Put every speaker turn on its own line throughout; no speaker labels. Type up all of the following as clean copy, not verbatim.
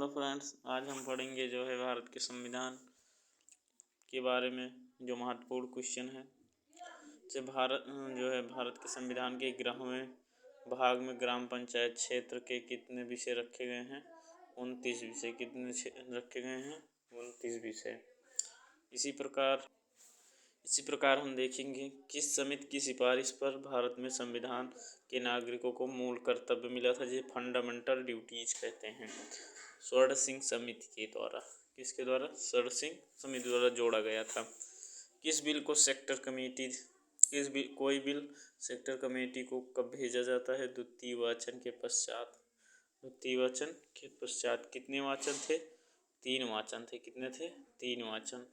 Hello friends, आज हम पढ़ेंगे जो है भारत के संविधान के बारे में जो महत्वपूर्ण क्वेश्चन है। जैसे भारत के संविधान के 11वें भाग में ग्राम पंचायत क्षेत्र के कितने विषय रखे गए हैं? 29 विषय। कितने रखे गए हैं? 29 विषय। इसी प्रकार हम देखेंगे किस समिति की सिफारिश पर भारत में संविधान के नागरिकों को मूल कर्तव्य मिला था, जिसे फंडामेंटल ड्यूटीज कहते हैं। स्वर्ण सिंह समिति के द्वारा। किसके द्वारा? स्वर्ण सिंह समिति द्वारा जोड़ा गया था। किस बिल को सेक्टर कमेटी कोई बिल सेक्टर कमेटी को कब भेजा जाता है? द्वितीय वाचन के पश्चात। द्वितीय वाचन के पश्चात। कितने वाचन थे? 3 वाचन थे। कितने थे? 3 वाचन।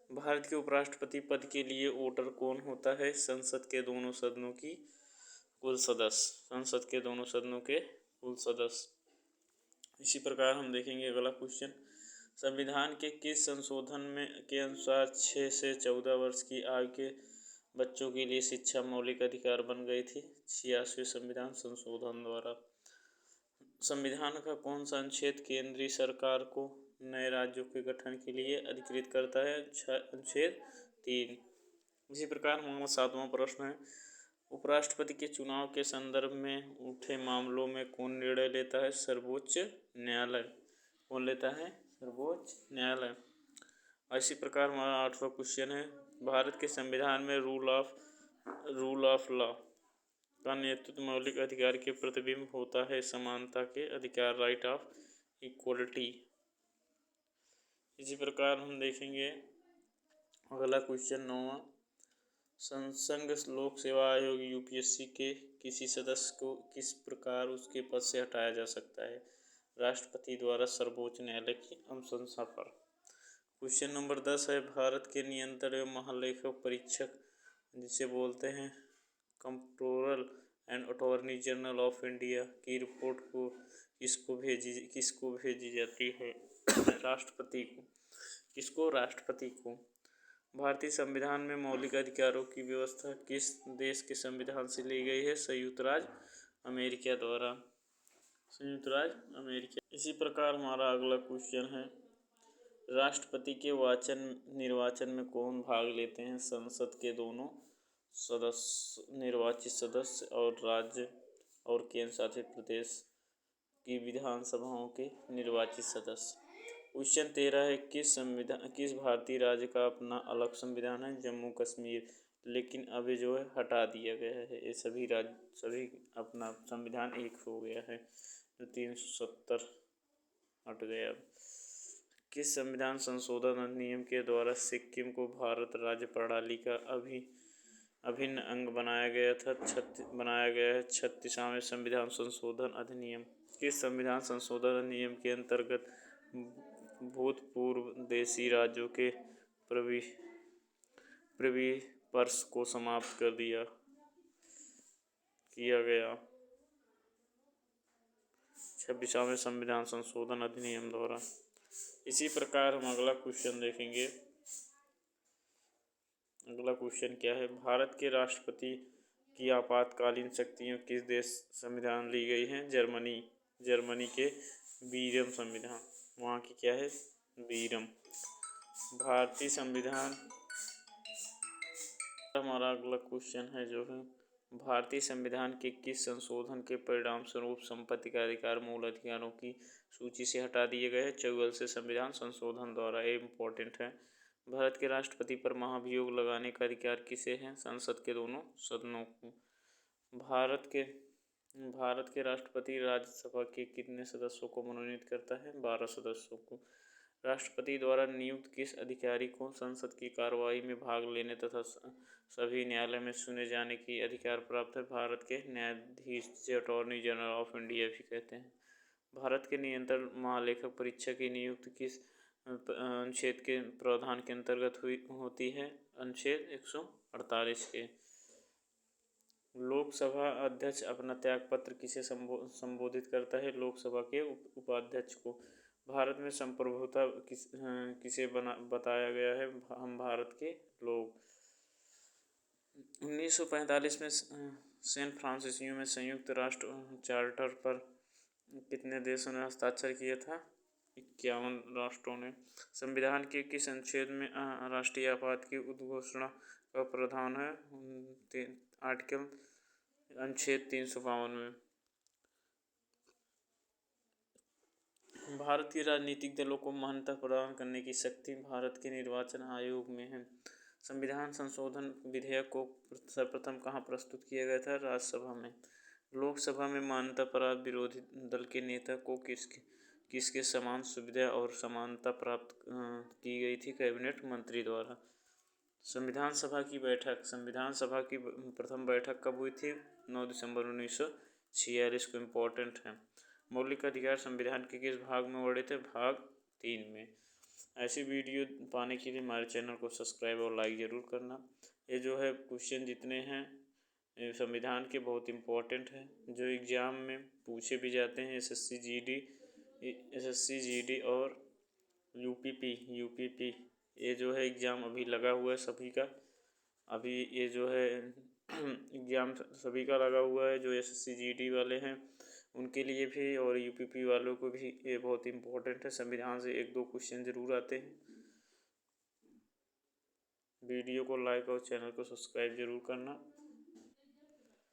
भारत के उपराष्ट्रपति पद के लिए वोटर कौन होता है? संसद के दोनों सदनों की कुल सदस्य। संसद के दोनों सदनों के कुल सदस्य। इसी प्रकार हम देखेंगे अगला क्वेश्चन। संविधान के किस संशोधन में के अनुसार 6 से 14 वर्ष की आयु के बच्चों के लिए शिक्षा मौलिक अधिकार बन गई थी? 86वें संविधान संशोधन द्वारा। संविधान का कौन सा अनुच्छेद केंद्रीय सरकार को नए राज्यों के गठन के लिए अधिकृत करता है? अनुच्छेद 3। इसी प्रकार हमारा 7वां प्रश्न है, उपराष्ट्रपति के चुनाव के संदर्भ में उठे मामलों में कौन निर्णय लेता है? सर्वोच्च न्यायालय। कौन लेता है? सर्वोच्च न्यायालय। इसी प्रकार हमारा 8वां क्वेश्चन है, भारत के संविधान में रूल ऑफ लॉ का नेतृत्व मौलिक अधिकार के प्रतिबिंब होता है। समानता के अधिकार, राइट ऑफ इक्वलिटी। इसी प्रकार हम देखेंगे अगला क्वेश्चन 9वां, संघ लोक सेवा आयोग यूपीएससी के किसी सदस्य को किस प्रकार उसके पद से हटाया जा सकता है? राष्ट्रपति द्वारा सर्वोच्च न्यायालय की अनुशंसा पर। क्वेश्चन नंबर 10 है, भारत के नियंत्रण एवं महालेखक परीक्षक जिसे बोलते हैं controller and attorney general of India की रिपोर्ट को किसको भेजी जाती है? राष्ट्रपति को। किसको? राष्ट्रपति को। भारतीय संविधान में मौलिक अधिकारों की व्यवस्था किस देश के संविधान से ली गई है? संयुक्त राज्य अमेरिका द्वारा। संयुक्त राज्य अमेरिका। इसी प्रकार हमारा अगला क्वेश्चन है, राष्ट्रपति के निर्वाचन में कौन भाग लेते हैं? संसद के दोनों सदस्य, निर्वाचित सदस्य और राज्य और केंद्र शासित प्रदेश की विधानसभाओं के निर्वाचित सदस्य। क्वेश्चन 13 है, किस भारतीय राज्य का अपना अलग संविधान है? जम्मू कश्मीर। लेकिन अभी जो है हटा दिया गया है। ये सभी अपना संविधान एक हो गया है। जो 370 हट गया। किस संविधान संशोधन अधिनियम के द्वारा सिक्किम को भारत राज्य प्रणाली का अभिन्न अंग बनाया गया है? 36वां संविधान संशोधन अधिनियम। किस संविधान संशोधन अधिनियम के अंतर्गत भूतपूर्व देशी राज्यों के प्रिवी पर्स को समाप्त किया गया? 26वां संविधान संशोधन अधिनियम द्वारा। इसी प्रकार हम अगला क्वेश्चन देखेंगे। अगला क्वेश्चन क्या है, भारत के राष्ट्रपति की आपातकालीन शक्तियाँ किस देश संविधान ली गई हैं? जर्मनी के वीरम संविधान। वहाँ की क्या है? वीरम। भारतीय संविधान। हमारा अगला क्वेश्चन है जो है, भारतीय संविधान के किस संशोधन के परिणाम स्वरूप संपत्ति का अधिकार मूल अधिकारों की सूची से हटा दिए गए हैं? 44वें संविधान संशोधन द्वारा। ये इम्पोर्टेंट है। भारत के राष्ट्रपति पर महाभियोग लगाने का अधिकार किसे है? संसद के दोनों सदनों को। भारत के राष्ट्रपति राज्यसभा के कितने सदस्यों को मनोनीत करता है? 12 सदस्यों को। राष्ट्रपति द्वारा नियुक्त किस अधिकारी को संसद की कार्यवाही में भाग लेने तथा सभी न्यायालय में सुने जाने की अधिकार प्राप्त है? भारत के न्यायाधीश, जिसे अटॉर्नी जनरल ऑफ इंडिया भी कहते हैं। भारत के नियंत्रण महालेखक परीक्षक की नियुक्ति किस अनुच्छेद के प्रावधान के अंतर्गत होती है? अनुच्छेद 148 के। लोकसभा अध्यक्ष अपना त्यागपत्र किसे संबोधित करता है? लोकसभा के उपाध्यक्ष को। भारत में संप्रभुता किसे बताया गया है? हम भारत के लोग। 1945 में सैन फ्रांसिस्को में संयुक्त राष्ट्र चार्टर पर कितने देशों ने हस्ताक्षर किया था? 51 राष्ट्रों ने। संविधान के किस अनुच्छेद में राष्ट्रीय आपात की उद्घोषणा का प्रावधान है? आर्टिकल अनुच्छेद 352 में। भारत के राजनीतिक दलों को मान्यता प्रदान करने की शक्ति भारत के निर्वाचन आयोग में है। संविधान संशोधन विधेयक को सर्वप्रथम कहाँ प्रस्तुत किया गया था? राज्यसभा में। लोकसभा में मान्यता प्राप्त विरोधी दल के नेता को किसके समान सुविधा और समानता प्राप्त की गई थी? कैबिनेट मंत्री द्वारा। संविधान सभा की प्रथम बैठक कब हुई थी? 9 दिसंबर 1946 को इम्पोर्टेंट है। मौलिक अधिकार संविधान के किस भाग में वर्णित थे? भाग 3 में। ऐसी वीडियो पाने के लिए हमारे चैनल को सब्सक्राइब और लाइक ज़रूर करना। ये जो है क्वेश्चन जितने हैं संविधान के बहुत इम्पोर्टेंट हैं, जो एग्ज़ाम में पूछे भी जाते हैं। एसएससी जीडी और यूपीपी ये जो है एग्ज़ाम अभी लगा हुआ है सभी का। अभी ये जो है एग्ज़ाम सभी का लगा हुआ है, जो एसएससी जीडी वाले हैं उनके लिए भी और यूपीपी वालों को भी ये बहुत इम्पोर्टेंट है। संविधान से 1-2 क्वेश्चन ज़रूर आते हैं। वीडियो को लाइक और चैनल को सब्सक्राइब ज़रूर करना।